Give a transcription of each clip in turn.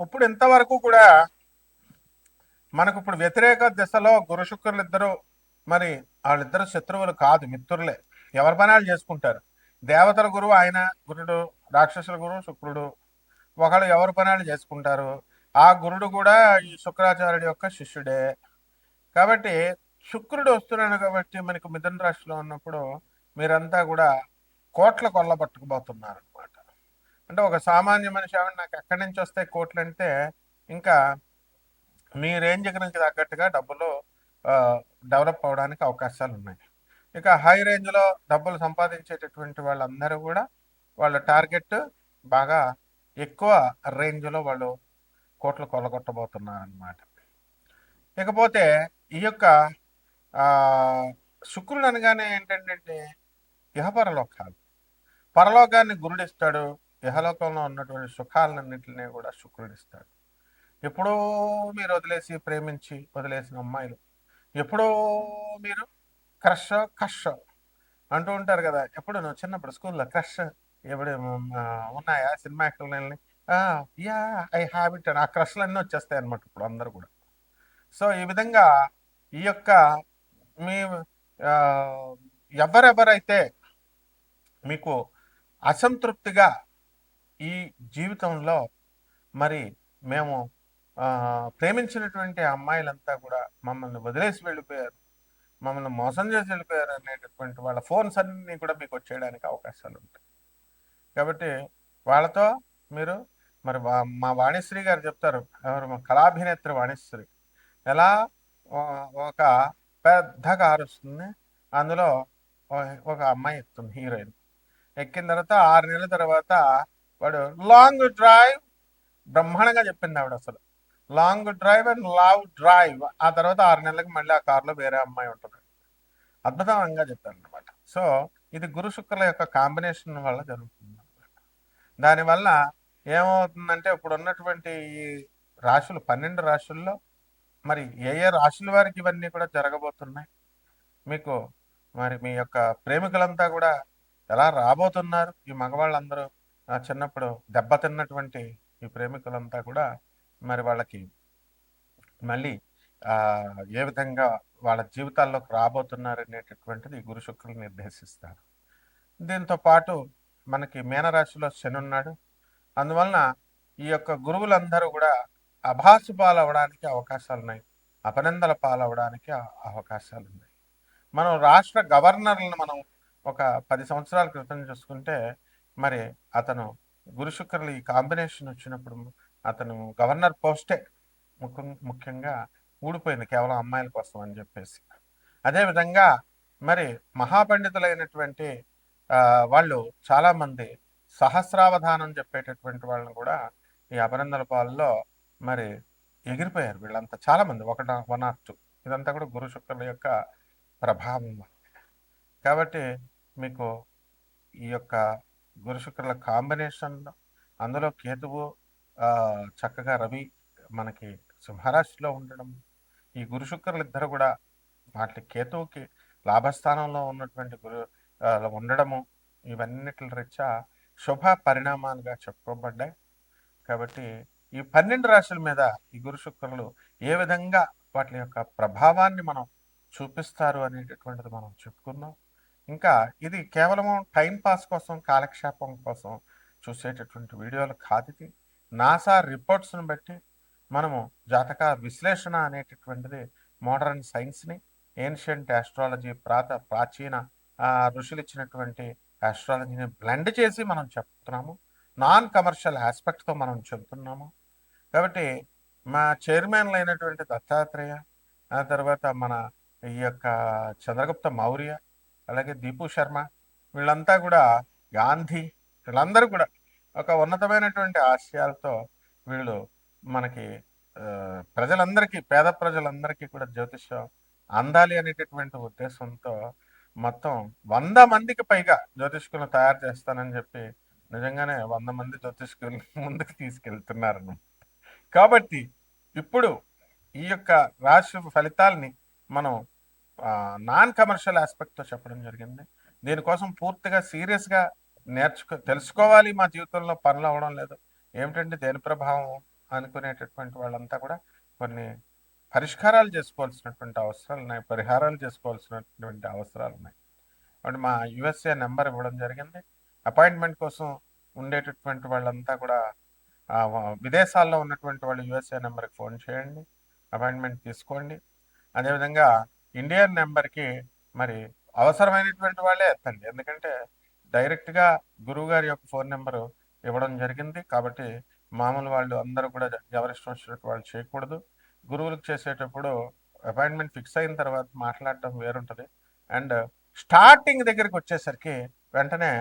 ఇప్పుడు ఇంతవరకు కూడా మనకు ఇప్పుడు వ్యతిరేక దిశలో గురు శుక్రులు ఇద్దరు, మరి వాళ్ళిద్దరు శత్రువులు కాదు, మిత్రులే. ఎవరి పనాలు చేసుకుంటారు. దేవతల గురువు ఆయన గురుడు, రాక్షసుల గురువు శుక్రుడు. ఒకళ్ళు ఎవరి పనాలు చేసుకుంటారు. ఆ గురుడు కూడా ఈ శుక్రాచార్యుడి యొక్క శిష్యుడే. కాబట్టి శుక్రుడు వస్తున్నాడు కాబట్టి మనకు మిథున రాశిలో ఉన్నప్పుడు మీరంతా కూడా కోట్ల కొల్లబట్టుకుపోతున్నారు అనమాట. అంటే ఒక సామాన్య మనిషి ఏమన్నా నాకు ఎక్కడి నుంచి వస్తాయి కోట్లు అంటే, ఇంకా మీ రేంజ్కి నుంచి తగ్గట్టుగా డబ్బులు డెవలప్ అవడానికి అవకాశాలు ఉన్నాయి. ఇక హై రేంజ్లో డబ్బులు సంపాదించేటటువంటి వాళ్ళందరూ కూడా వాళ్ళ టార్గెట్ బాగా ఎక్కువ రేంజ్లో వాళ్ళు కోట్లు కొల్లగొట్టబోతున్నారు అనమాట. ఇకపోతే ఈ యొక్క శుక్రుడు అనగానే ఏంటంటే ఇహపరలోకాలు. పరలోకాన్ని గురుడిస్తాడు, ఇహలోకంలో ఉన్నటువంటి సుఖాలన్నింటినీ కూడా శుక్రుడిస్తాడు. ఎప్పుడో మీరు వదిలేసి ప్రేమించి వదిలేసిన అమ్మాయిలు, ఎప్పుడో మీరు క్రష్ కష్ అంటూ ఉంటారు కదా. ఎప్పుడు నువ్వు చిన్నప్పుడు స్కూల్లో క్రష్ ఎప్పుడు ఉన్నాయా సినిమా యాక్టర్లని? యా, ఐ హ్యావ్ ఇట్ అని ఆ క్రష్లు అన్నీ వచ్చేస్తాయి అనమాట ఇప్పుడు అందరూ కూడా. సో ఈ విధంగా ఈ యొక్క మీ ఎవరెవరైతే మీకు అసంతృప్తిగా ఈ జీవితంలో మరి మేము ప్రేమించినటువంటి అమ్మాయిలంతా కూడా మమ్మల్ని వదిలేసి వెళ్ళిపోయారు, మమ్మల్ని మోసం చేసి వెళ్ళిపోయారు అనేటటువంటి వాళ్ళ ఫోన్స్ అన్నీ కూడా మీకు వచ్చేయడానికి అవకాశాలు ఉంటాయి. కాబట్టి వాళ్ళతో మీరు మరి మా వాణిశ్రీ గారు చెప్తారు, ఎవరు మా కళాభినేత్రి వాణిశ్రీ, ఎలా ఒక పెద్ద కారు వస్తుంది, అందులో ఒక అమ్మాయి ఎక్కుతుంది, హీరోయిన్. ఎక్కిన తర్వాత 6 నెలల తర్వాత వాడు లాంగ్ డ్రైవ్, బ్రహ్మాండంగా చెప్పింది ఆవిడ. అసలు long drive and love drive. ఆ తర్వాత 6 నెలలకు మళ్ళీ ఆ కారులో వేరే అమ్మాయి ఉంటుంది. అద్భుతంగా చెప్పారు అనమాట. సో ఇది గురు శుక్రుల యొక్క కాంబినేషన్ వల్ల జరుగుతుంది అనమాట. దానివల్ల ఏమవుతుందంటే ఇప్పుడు ఉన్నటువంటి ఈ రాశులు 12 రాశుల్లో మరి ఏ ఏ రాశుల వారికి ఇవన్నీ కూడా జరగబోతున్నాయి. మీకు మరి మీ యొక్క ప్రేమికులంతా కూడా ఎలా రాబోతున్నారు. ఈ మగవాళ్ళందరూ చిన్నప్పుడు దెబ్బతిన్నటువంటి ఈ ప్రేమికులంతా కూడా మరి వాళ్ళకి మళ్ళీ ఏ విధంగా వాళ్ళ జీవితాల్లోకి రాబోతున్నారు అనేటటువంటిది గురు శుక్రులు నిర్దేశిస్తారు. దీంతో పాటు మనకి మీనరాశిలో శని ఉన్నాడు. అందువలన ఈ యొక్క గురువులందరూ కూడా అభాసు పాలవడానికి అవకాశాలు ఉన్నాయి, అపనిందల పాలవడానికి అవకాశాలు ఉన్నాయి. మనం రాష్ట్ర గవర్నర్లను మనం ఒక 10 సంవత్సరాల క్రితం చూసుకుంటే మరి అతను గురు శుక్రులు ఈ కాంబినేషన్ వచ్చినప్పుడు అతను గవర్నర్ పోస్టే ముఖ్యంగా ఊడిపోయింది కేవలం అమ్మాయిల కోసం అని చెప్పేసి. అదేవిధంగా మరి మహాపండితులైనటువంటి వాళ్ళు చాలామంది సహస్రావధానం చెప్పేటటువంటి వాళ్ళని కూడా ఈ అపనిందల పాలలో మరి ఎగిరిపోయారు వీళ్ళంతా చాలామంది, 1 or 2. ఇదంతా కూడా గురు శుక్రుల యొక్క ప్రభావం. కాబట్టి మీకు ఈ యొక్క గురు శుక్రుల కాంబినేషన్, అందులో కేతువు చక్కగా రవి మనకి సింహరాశిలో ఉండడం, ఈ గురు శుక్రులు ఇద్దరు కూడా వాటి కేతువుకి లాభస్థానంలో ఉన్నటువంటి గురు ఉండడము, ఇవన్నిటి రీత్యా శుభ పరిణామాలుగా చెప్పుకోబడ్డాయి. కాబట్టి ఈ 12 రాశుల మీద ఈ గురు శుక్రులు ఏ విధంగా వాటి యొక్క ప్రభావాన్ని మనం చూపిస్తారు అనేటటువంటిది మనం చెప్పుకుందాం. ఇంకా ఇది కేవలము టైం పాస్ కోసం, కాలక్షేపం కోసం చూసేటటువంటి వీడియోలు కాదు. ఇది నాసా రిపోర్ట్స్ని బట్టి మనము జాతక విశ్లేషణ అనేటటువంటిది మోడర్న్ సైన్స్ని, ఏన్షియంట్ ఆస్ట్రాలజీ, ప్రాచీన ఋషులు ఇచ్చినటువంటి ఆస్ట్రాలజీని బ్లెండ్ చేసి మనం చెప్తున్నాము. నాన్ కమర్షియల్ ఆస్పెక్ట్తో మనం చెబుతున్నాము. కాబట్టి మా చైర్మన్లు అయినటువంటి దత్తాత్రేయ, ఆ తర్వాత మన ఈ యొక్క చంద్రగుప్త మౌర్య, అలాగే దీపు శర్మ, వీళ్ళంతా కూడా గాంధీ, వీళ్ళందరూ కూడా ఒక ఉన్నతమైనటువంటి ఆశయాలతో వీళ్ళు మనకి ప్రజలందరికీ, పేద ప్రజలందరికీ కూడా జ్యోతిష్యం అందాలి అనేటటువంటి ఉద్దేశంతో మొత్తం 100 మందికి పైగా జ్యోతిష్కులను తయారు చేస్తానని చెప్పి నిజంగానే 100 మంది జ్యోతిష్కులు ముందుకు తీసుకెళ్తున్నారు. కాబట్టి ఇప్పుడు ఈ యొక్క రాశి ఫలితాలని మనం నాన్ కమర్షియల్ ఆస్పెక్ట్తో చెప్పడం జరిగింది. దీనికోసం పూర్తిగా సీరియస్గా తెలుసుకోవాలి. మా జీవితంలో పనులు అవ్వడం లేదు ఏమిటంటే దేని ప్రభావం అనుకునేటటువంటి వాళ్ళంతా కూడా కొన్ని పరిష్కారాలు చేసుకోవాల్సినటువంటి అవసరాలు ఉన్నాయి, పరిహారాలు చేసుకోవాల్సినటువంటి అవసరాలు ఉన్నాయి. అంటే మా యుఎస్ఏ నెంబర్ ఇవ్వడం జరిగింది. అపాయింట్మెంట్ కోసం ఉండేటటువంటి వాళ్ళంతా కూడా విదేశాల్లో ఉన్నటువంటి వాళ్ళు యుఎస్ఏ నెంబర్కి ఫోన్ చేయండి, అపాయింట్మెంట్ తీసుకోండి. అదేవిధంగా ఇండియన్ నెంబర్కి మరి అవసరమైనటువంటి వాళ్ళే ఎత్తండి, ఎందుకంటే డైరెక్ట్గా గురువు గారి యొక్క ఫోన్ నెంబరు ఇవ్వడం జరిగింది. కాబట్టి మామూలు వాళ్ళు అందరూ కూడా ఎవరిష్టం వచ్చినట్టు వాళ్ళు చేయకూడదు. గురువులకు చేసేటప్పుడు అపాయింట్మెంట్ ఫిక్స్ అయిన తర్వాత మాట్లాడటం వేరుంటుంది. అండ్ స్టార్టింగ్ దగ్గరికి వచ్చేసరికి వెంటనే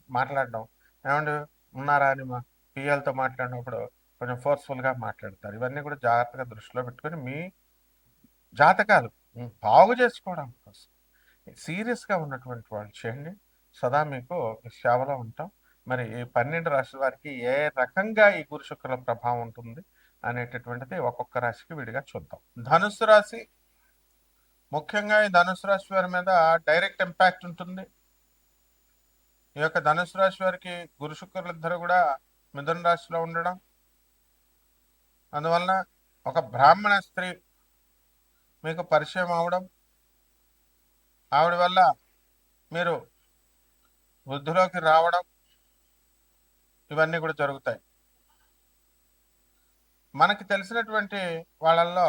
మాట్లాడడం, ఏమంటే ఉన్నారా అని మా పిఎల్తో మాట్లాడినప్పుడు కొంచెం ఫోర్స్ఫుల్గా మాట్లాడతారు. ఇవన్నీ కూడా జాగ్రత్తగా దృష్టిలో పెట్టుకొని మీ జాతకాలు బాగు చేసుకోవడం కోసం సీరియస్గా ఉన్నటువంటి వాళ్ళు చేయండి. సదా మీకు సేవలో ఉంటాం. మరి ఈ 12 రాశుల వారికి ఏ రకంగా ఈ గురు శుక్రుల ప్రభావం ఉంటుంది అనేటటువంటిది ఒక్కొక్క రాశికి విడిగా చూద్దాం. ధనుస్సు రాశి, ముఖ్యంగా ఈ ధనుసు రాశి వారి మీద డైరెక్ట్ ఇంపాక్ట్ ఉంటుంది. ఈ యొక్క ధనుసు రాశి వారికి గురు శుక్రులు ఇద్దరు కూడా మిథున రాశిలో ఉండడం, అందువలన ఒక బ్రాహ్మణ స్త్రీ మీకు పరిచయం అవడం, ఆవిడ వల్ల మీరు వృద్ధిలోకి రావడం, ఇవన్నీ కూడా జరుగుతాయి. మనకి తెలిసినటువంటి వాళ్ళల్లో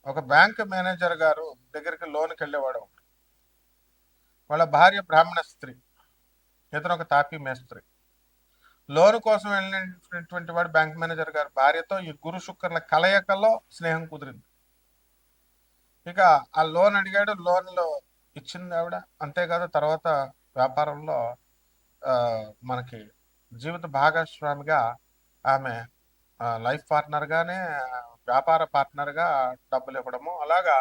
ఒక బ్యాంక్ మేనేజర్ గారు దగ్గరికి లోన్కి వెళ్ళేవాడు. వాళ్ళ భార్య బ్రాహ్మణ స్త్రీ, ఇతను ఒక తాపీ మేస్త్రి. లోన్ కోసం వెళ్ళినటువంటి వాడు బ్యాంక్ మేనేజర్ గారు భార్యతో ఈ గురు శుక్రుల కలయికలో స్నేహం కుదిరింది. ఇక ఆ లోన్ అడిగాడు, లోన్లో ఇచ్చింది ఆవిడ. అంతేకాదు తర్వాత వ్యాపారంలో మనకి జీవిత భాగస్వామిగా ఆమె లైఫ్ పార్ట్నర్గానే వ్యాపార పార్ట్నర్గా డబ్బులు ఇవ్వడము, అలాగా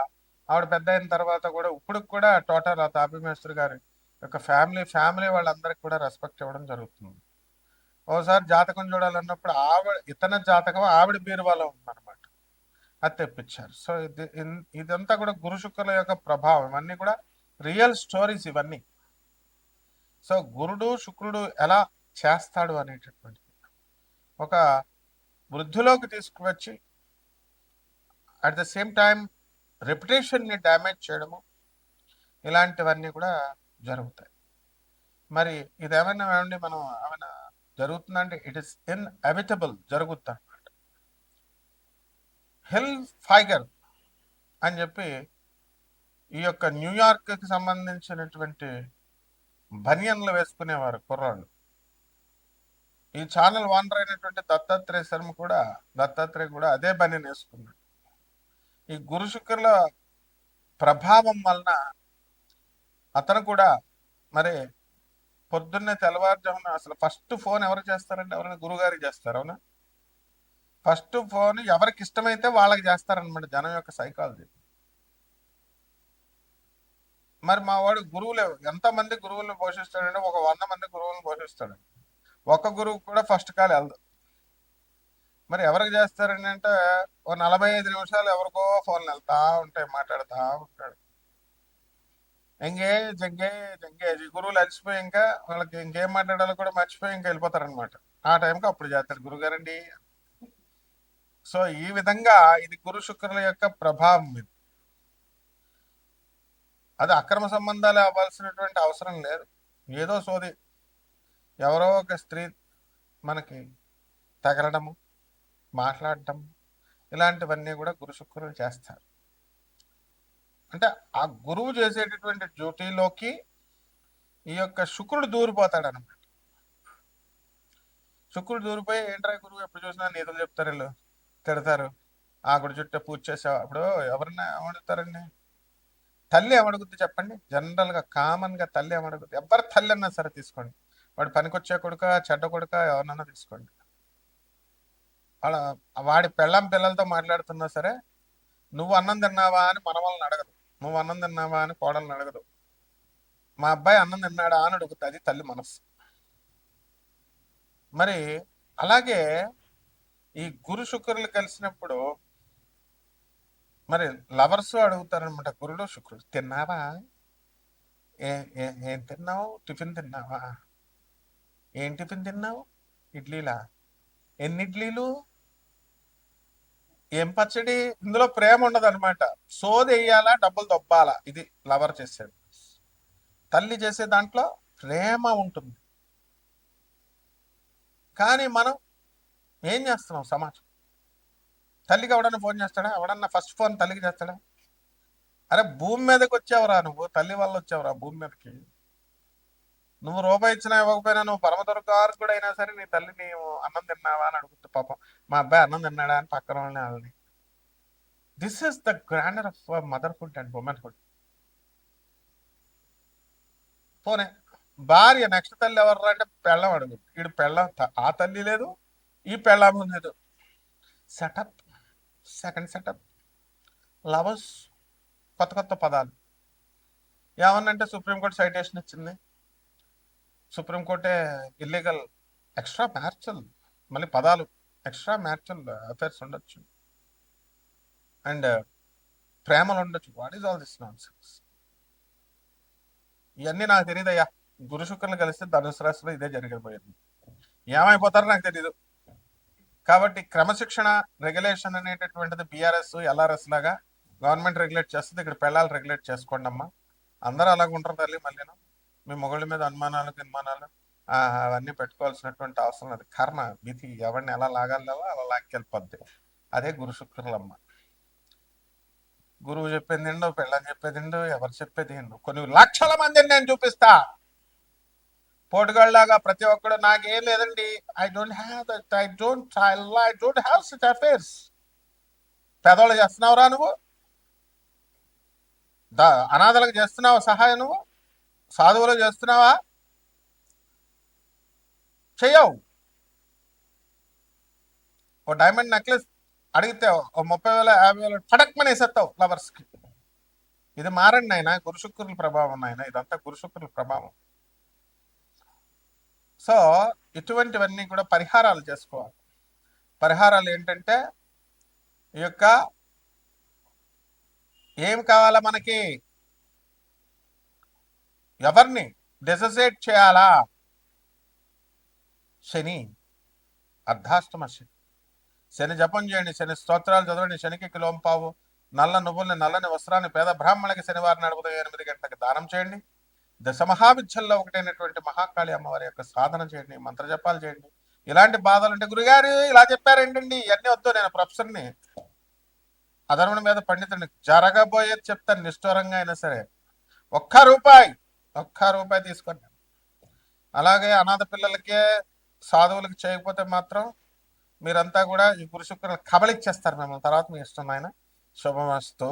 ఆవిడ పెద్ద అయిన తర్వాత కూడా ఇప్పుడు కూడా టోటల్ ఆ తాపీ మేస్త్రి గారి యొక్క ఫ్యామిలీ వాళ్ళందరికీ కూడా రెస్పెక్ట్ ఇవ్వడం జరుగుతుంది. ఓసారి జాతకం చూడాలన్నప్పుడు ఇతని జాతకం ఆవిడ బీరువాలో ఉందన్నమాట, అది తెప్పించారు. సో ఇదంతా కూడా గురు శుక్రుల యొక్క ప్రభావం, ఇవన్నీ కూడా రియల్ స్టోరీస్ ఇవన్నీ. సో గురుడు శుక్రుడు ఎలా చేస్తాడు అనేటటువంటి ఒక వృద్ధిలోకి తీసుకువచ్చి అట్ ద సేమ్ టైం రెప్యుటేషన్ని డ్యామేజ్ చేయడము, ఇలాంటివన్నీ కూడా జరుగుతాయి. మరి ఇదేమైనా మనం ఏమైనా జరుగుతుందంటే ఇట్ ఇస్ ఇన్ఎవిటబుల్, జరుగుతుంది అన్నమాట. హెల్ ఫైగర్ అని చెప్పి ఈ యొక్క న్యూయార్క్కి సంబంధించినటువంటి బనియన్లు వేసుకునేవారు కుర్రాళ్ళు. ఈ ఛానల్ ఓనర్ అయినటువంటి దత్తాత్రేయ కూడా అదే బనియన్ వేసుకున్నాడు. ఈ గురు శుక్రుల ప్రభావం వలన అతను కూడా మరి పొద్దున్నే తెల్లవారుజామున అసలు ఫస్ట్ ఫోన్ ఎవరు చేస్తారంటే ఎవరైనా గురుగారికి చేస్తారు, అవునా? ఫస్ట్ ఫోన్ ఎవరికి ఇష్టమైతే వాళ్ళకి చేస్తారనమాట, జనం యొక్క సైకాలజీ. మరి మా వాడు గురువులు ఎంతమంది గురువులను పోషిస్తాడంటే 100 మంది గురువులను పోషిస్తాడు. ఒక గురువు కూడా ఫస్ట్ కాల్ వెళ్దు. మరి ఎవరికి చేస్తారండి అంటే 45 నిమిషాలు ఎవరికో ఫోన్లు వెళ్తా ఉంటాయి, మాట్లాడుతూ ఉంటాడు. ఎంగేజ్ గురువులు అలసిపోయి ఇంకా వాళ్ళకి ఇంకేం మాట్లాడాలో కూడా మర్చిపోయి ఇంకా వెళ్ళిపోతారనమాట. ఆ టైంకి అప్పుడు చేస్తాడు గురుగారండి. సో ఈ విధంగా ఇది గురు శుక్రుల యొక్క ప్రభావం. ఇది అది అక్రమ సంబంధాలు అవ్వాల్సినటువంటి అవసరం లేదు. ఏదో సోది ఎవరో ఒక స్త్రీ మనకి తగలడము, మాట్లాడటం, ఇలాంటివన్నీ కూడా గురు శుక్రులు చేస్తారు. అంటే ఆ గురువు చేసేటటువంటి డ్యూటీలోకి ఈ యొక్క శుక్రుడు దూరిపోతాడు అనమాట. శుక్రుడు దూరిపోయి ఏంట్రా గురువు ఎప్పుడు చూసినా నీతులు చెప్తారు, వీళ్ళు తిడతారు, ఆ గుడి చుట్టూ పూజ చేసావు. అప్పుడు ఎవరన్నా ఏమడుగుతారండి? తల్లి ఏమడుగుద్ది చెప్పండి? జనరల్గా కామన్గా తల్లి ఏమడుగుద్ది? ఎవరి తల్లి అన్నా సరే తీసుకోండి, వాడు పనికొచ్చే కొడుక చెడ్డ కొడుక ఎవరినన్నా తీసుకోండి, వాడి పిల్లలతో మాట్లాడుతున్నా సరే నువ్వు అన్నం తిన్నావా అని మనవల్ని అడగదు, నువ్వు అన్నం తిన్నావా అని కోడల్ని అడగదు, మా అబ్బాయి అన్నం తిన్నాడా అని అడుగుతుంది. అది తల్లి మనస్సు. మరి అలాగే ఈ గురు శుక్రులు కలిసినప్పుడు మరి లవర్స్ అడుగుతారనమాట, గురుడు శుక్రుడు తిన్నావా, ఏం తిన్నావు, టిఫిన్ తిన్నావా, ఏం టిఫిన్ తిన్నావు, ఇడ్లీలా, ఎన్ని ఇడ్లీలు, ఏం పచ్చడి? ఇందులో ప్రేమ ఉండదు అనమాట. సోది వేయాలా, డబ్బులు దొబ్బాలా, ఇది లవర్ చేసేది. తల్లి చేసే దాంట్లో ప్రేమ ఉంటుంది. కానీ మనం ఏం చేస్తున్నాం? సమాజం తల్లికి ఎవడన్నా ఫోన్ చేస్తాడా? ఎవడన్నా ఫస్ట్ ఫోన్ తల్లికి చేస్తాడా? అరే భూమి మీదకి వచ్చావురా, నువ్వు తల్లి వల్ల వచ్చావురా భూమి మీదకి. నువ్వు రూపాయి ఇచ్చినా ఇవ్వకపోయినా, నువ్వు పరమ దుర్గార్గుడు అయినా సరే, నీ తల్లి నీవు అన్నం తిన్నావా అని అడుగుతుంది పాపం. మా అబ్బాయి అన్నం తిన్నాడా అని పక్కన వాళ్ళని వాళ్ళని. This is the grander of motherhood and womanhood. పోనే భార్య నెక్స్ట్ తల్లి ఎవరు అంటే పెళ్ళం అడుగుతుంది. వీడు పెళ్ళం, ఆ తల్లి లేదు, ఈ పెళ్ళం లేదు. సెటప్, సెకండ్ సెటప్, లవర్స్, కొత్త కొత్త పదాలు. ఏమన్నంటే సుప్రీంకోర్టు సైటేషన్ ఇచ్చింది. సుప్రీంకోర్టే ఇల్లీగల్ ఎక్స్ట్రా మ్యారిటల్, మళ్ళీ పదాలు, ఎక్స్ట్రా మ్యారిటల్ అఫైర్స్ ఉండొచ్చు అండ్ ప్రేమలు ఉండొచ్చు. What is all this non sense? ఇవన్నీ నాకు తెలియదయ్యా. గురు శుక్రులు కలిస్తే ధనుసు రాశిలో ఇదే జరిగిపోయింది. ఏమైపోతారో నాకు తెలీదు. కాబట్టి క్రమశిక్షణ, రెగ్యులేషన్ అనేటటువంటిది బీఆర్ఎస్ ఎల్ఆర్ఎస్ లాగా గవర్నమెంట్ రెగ్యులేట్ చేస్తుంది. ఇక్కడ పెళ్ళాలు రెగ్యులేట్ చేసుకోండి అమ్మా. అందరూ అలాగ ఉంటారు తల్లి. మళ్ళీ మీ మొగుళ్ళ మీద అనుమానాలు గిన్మానాలు అవన్నీ పెట్టుకోవాల్సినటువంటి అవసరం లేదు. కర్మ విధి ఎవరిని ఎలా లాగాలో అలా లాక్కెళ్ళిపోద్ది. అదే గురు శుక్రులమ్మ. గురువు చెప్పేది ఏంటో, పెళ్ళని చెప్పేది ఏంటో, ఎవరు చెప్పేది ఏంటో. కొన్ని లక్షల మందిని నేను చూపిస్తా. పోటుగాళ్ళలాగా ప్రతి ఒక్కడు నాకేం లేదండి, I don't have such affairs. పేదవాళ్ళు చేస్తున్నావురా నువ్వు? అనాథలకు చేస్తున్నావా సహాయం? నువ్వు సాధువులు చేస్తున్నావా? చెయ్యవు. ఓ డైమండ్ నెక్లెస్ అడిగితే ఓ 30,000 50,000 ఫటక్మని వేసేస్తావు ఫ్లవర్స్కి. ఇది మారండి ఆయన, గురుశుక్రుల ప్రభావం ఆయన, ఇదంతా గురుశుక్రుల ప్రభావం. సో ఇటువంటివన్నీ కూడా పరిహారాలు చేసుకోవాలి. పరిహారాలు ఏంటంటే, ఈ యొక్క ఏం కావాలా మనకి, ఎవరిని డెససేట్ చేయాలా? శని, అర్ధాష్టమ శని. శని జపం చేయండి, శని స్తోత్రాలు చదవండి, శనికి కిలోంపావు నల్ల నువ్వుల్ని, నల్లని వస్త్రాన్ని పేద బ్రాహ్మణులకి శనివారం ఉదయం 8 గంటలకు దానం చేయండి. దశ మహావిద్యల్లో ఒకటైనటువంటి మహాకాళి అమ్మవారి యొక్క సాధన చేయండి, మంత్ర జపాలు చేయండి. ఇలాంటి బాధలు ఉంటే, గురుగారు ఇలా చెప్పారేంటండి, ఇవన్నీ వద్దు, నేను ప్రొఫెసర్ని, అధర్మణ మీద పండితుడిని, జరగబోయేది చెప్తాను నిష్ఠూరంగా అయినా సరే. ఒక్క రూపాయి తీసుకోండి. అలాగే అనాథ పిల్లలకే సాధువులకి చేయకపోతే మాత్రం మీరంతా కూడా ఈ గురు శుక్రులు కబలిచ్చేస్తారు మిమ్మల్ని. తర్వాత మీ ఇష్టం ఆయన. శుభమస్తు.